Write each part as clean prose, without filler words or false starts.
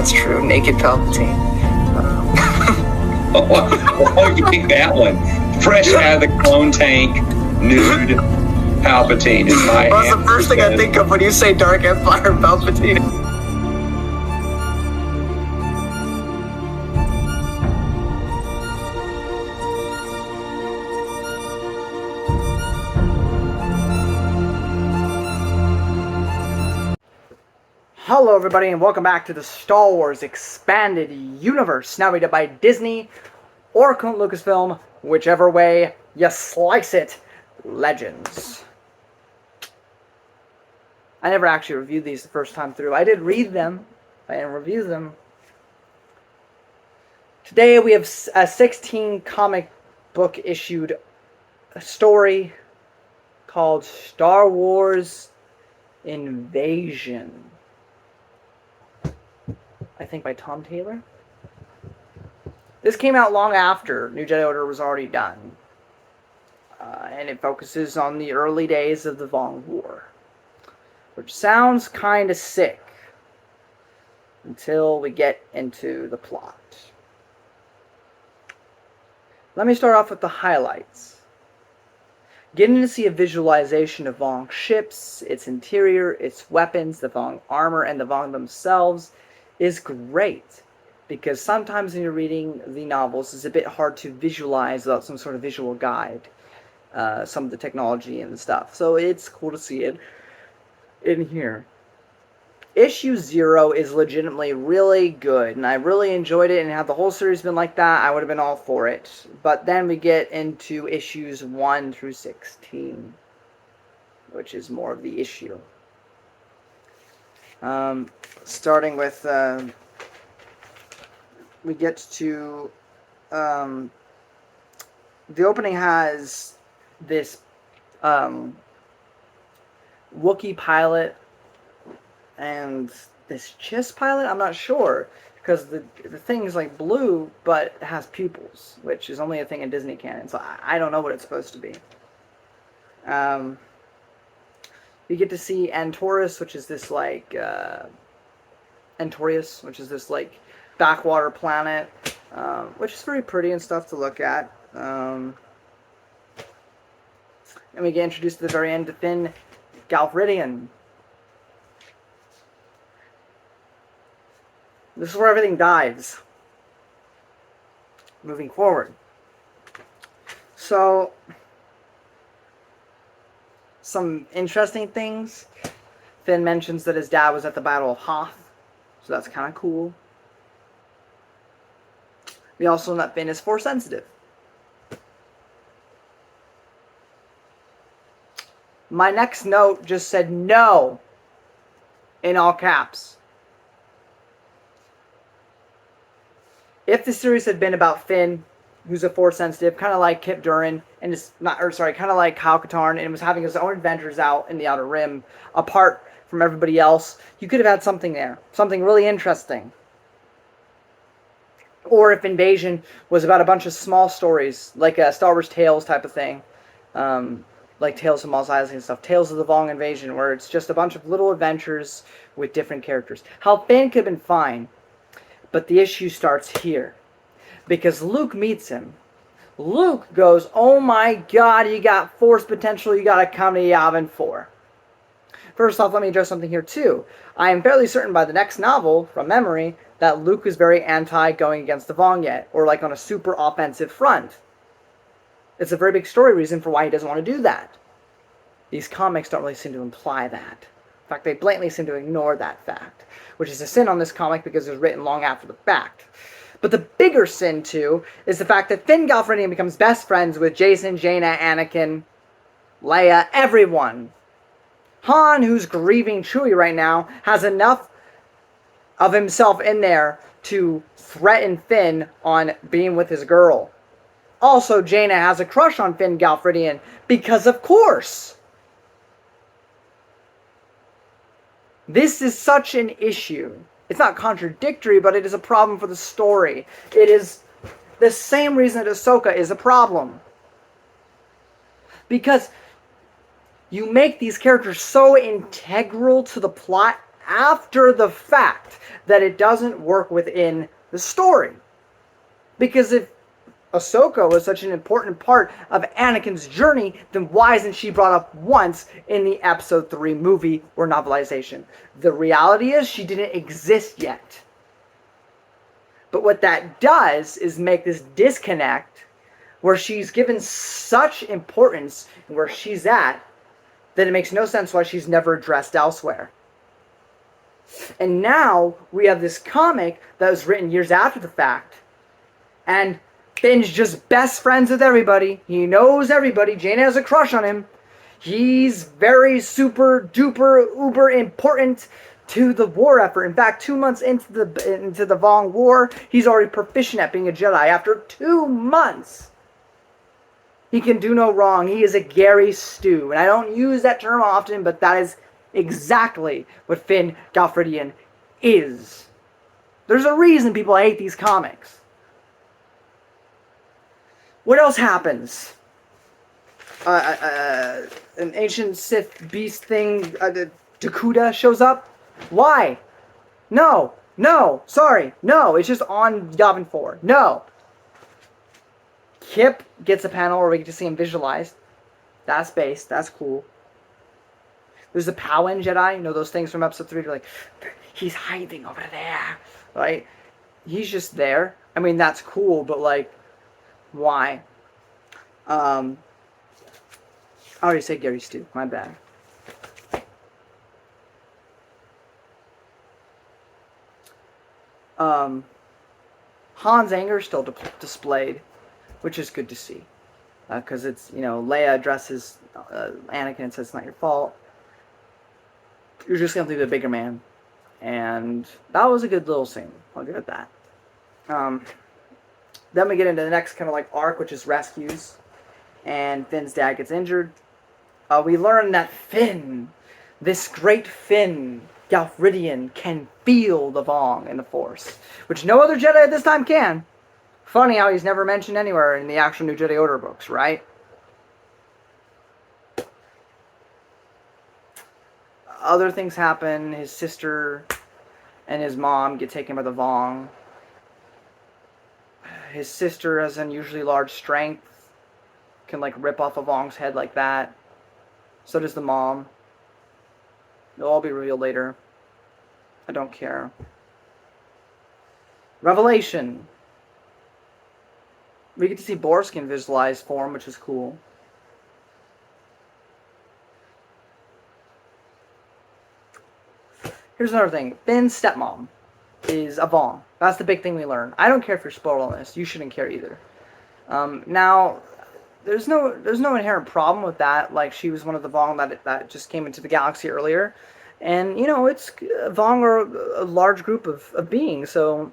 that's true. Naked Palpatine. Oh, you pick that one. Fresh out of the clone tank, nude Palpatine is my Well, that's the first thing I think of when you say Dark Empire Palpatine. Hello everybody and welcome back to the Star Wars Expanded Universe, now rated by Disney or Lucasfilm, whichever way you slice it. Legends. I never actually reviewed these the first time through. I did read them, I didn't review them. Today we have a 16 comic book issued story called Star Wars Invasion. I think by Tom Taylor. This came out long after New Jedi Order was already done. And it focuses on the early days of the Vong War. Which sounds kind of sick. Until we get into the plot. Let me start off with the highlights. Getting to see a visualization of Vong ships, its interior, its weapons, the Vong armor, and the Vong themselves is great, because sometimes when you're reading the novels, it's a bit hard to visualize without some sort of visual guide, some of the technology and stuff. So it's cool to see it in here. Issue 0 is legitimately really good, and I really enjoyed it, and had the whole series been like that, I would have been all for it. But then we get into issues 1 through 16, which is more of the issue. Starting with, we get to, the opening has this, Wookiee pilot and this Chiss pilot, I'm not sure, because the thing is like blue, but it has pupils, which is only a thing in Disney canon, so I don't know what it's supposed to be. You get to see Antaurus, which is this like Antorius, which is this like backwater planet, which is very pretty and stuff to look at. And we get introduced at the very end to Finn Galfridian. This is where everything dives. Moving forward. So, some interesting things. Finn mentions that his dad was at the Battle of Hoth, so that's kind of cool. We also know that Finn is Force sensitive. My next note just said no in all caps. If the series had been about Finn, who's a Force sensitive, kind of like Kip Duran, and it's not, or sorry, kind of like Kyle Katarn, and was having his own adventures out in the Outer Rim, apart from everybody else, you could have had something there, something really interesting. Or if Invasion was about a bunch of small stories, like a Star Wars Tales type of thing, like Tales of Mos Eisley and stuff, Tales of the Vong Invasion, where it's just a bunch of little adventures with different characters. How Finn could have been fine, but the issue starts here. Because Luke meets him. Luke goes, oh my god, you got Force potential, you gotta come to Yavin 4. First off, let me address something here too. I am fairly certain by the next novel, from memory, that Luke is very anti going against the Vong yet, or like on a super offensive front. It's a very big story reason for why he doesn't want to do that. These comics don't really seem to imply that. In fact, they blatantly seem to ignore that fact, which is a sin on this comic because it was written long after the fact. But the bigger sin, too, is the fact that Finn Galfridian becomes best friends with Jacen, Jaina, Anakin, Leia, everyone. Han, who's grieving Chewie right now, has enough of himself in there to threaten Finn on being with his girl. Also, Jaina has a crush on Finn Galfridian, because of course. This is such an issue. It's not contradictory, but it is a problem for the story. It is the same reason that Ahsoka is a problem. Because you make these characters so integral to the plot after the fact that it doesn't work within the story. Because if Ahsoka was such an important part of Anakin's journey, then why isn't she brought up once in the Episode 3 movie or novelization? The reality is she didn't exist yet. But what that does is make this disconnect where she's given such importance where she's at that it makes no sense why she's never addressed elsewhere. And now we have this comic that was written years after the fact, and Finn's just best friends with everybody. He knows everybody. Jaina has a crush on him. He's very super duper uber important to the war effort. In fact, 2 months into the Vong War, he's already proficient at being a Jedi. After 2 months, he can do no wrong. He is a Gary Stew. And I don't use that term often, but that is exactly what Finn Galfridian is. There's a reason people hate these comics. What else happens? An ancient Sith beast thing, Dakuda shows up. Why? No, sorry, no, it's just on Yavin 4. No. Kip gets a panel where we get to see him visualized. That's based, that's cool. There's the Powan Jedi, you know those things from Episode 3, you're like, he's hiding over there, right? He's just there. I mean, that's cool, but like, why? I already said Gary Stew. My bad. Han's anger is still displayed, which is good to see. Because it's, Leia addresses Anakin and says it's not your fault. You're just going to be the bigger man. And that was a good little scene. I'll give it that. Then we get into the next kind of like arc, which is rescues. And Finn's dad gets injured. We learn that Finn, this great Finn Galfridian, can feel the Vong in the Force, which no other Jedi at this time can. Funny how he's never mentioned anywhere in the actual New Jedi Order books, right? Other things happen. His sister and his mom get taken by the Vong. His sister has unusually large strength. Can like rip off a Vong's head like that. So does the mom. It'll all be revealed later. I don't care. Revelation. We get to see Borsk in visualized form, which is cool. Here's another thing. Finn's stepmom is a Vong. That's the big thing we learn. I don't care if you're spoiled on this. You shouldn't care either. Now, there's no inherent problem with that. Like, she was one of the Vong that just came into the galaxy earlier. And, it's Vong are a large group of beings, so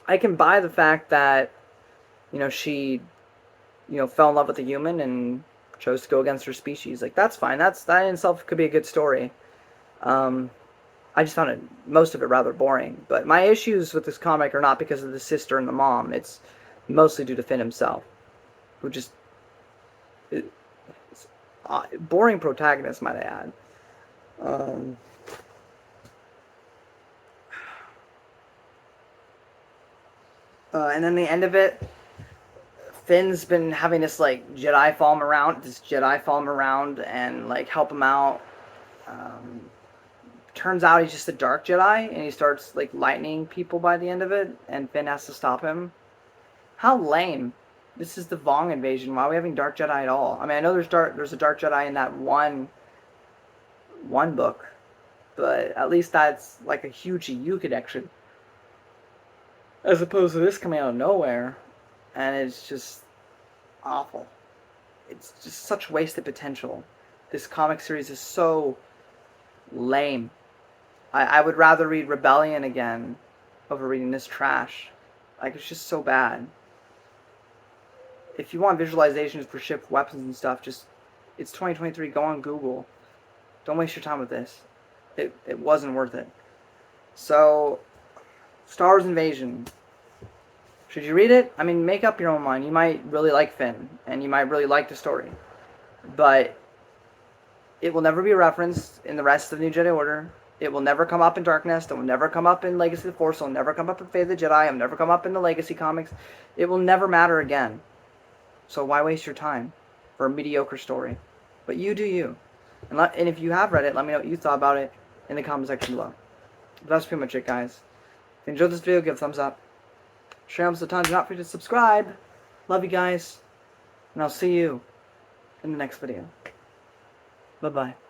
I can buy the fact that, she, fell in love with a human and chose to go against her species. Like, that's fine. That in itself could be a good story. I just found most of it rather boring. But my issues with this comic are not because of the sister and the mom. It's mostly due to Finn himself, who just boring protagonist, might I add. And then the end of it, Finn's been having this Jedi follow him around and help him out. Turns out he's just a dark Jedi, and he starts lightning people by the end of it, and Finn has to stop him. How lame. This is the Vong invasion. Why are we having dark Jedi at all? I mean, I know there's a dark Jedi in that one book, but at least that's a huge EU connection, as opposed to this coming out of nowhere, and it's just awful. It's just such wasted potential. This comic series is so lame. I would rather read Rebellion again over reading this trash. It's just so bad. If you want visualizations for ship weapons and stuff, it's 2023. Go on Google. Don't waste your time with this. It wasn't worth it. So, Star Wars Invasion. Should you read it? I mean, make up your own mind. You might really like Finn, and you might really like the story. But It will never be referenced in the rest of the New Jedi Order. It will never come up in Dark Nest. It will never come up in Legacy of the Force. It will never come up in Fate of the Jedi. It will never come up in the Legacy comics. It will never matter again. So why waste your time for a mediocre story? But you do you. And if you have read it, let me know what you thought about it in the comment section below. But that's pretty much it, guys. If you enjoyed this video, give a thumbs up. Share them a ton. Do not forget to subscribe. Love you guys. And I'll see you in the next video. Bye-bye.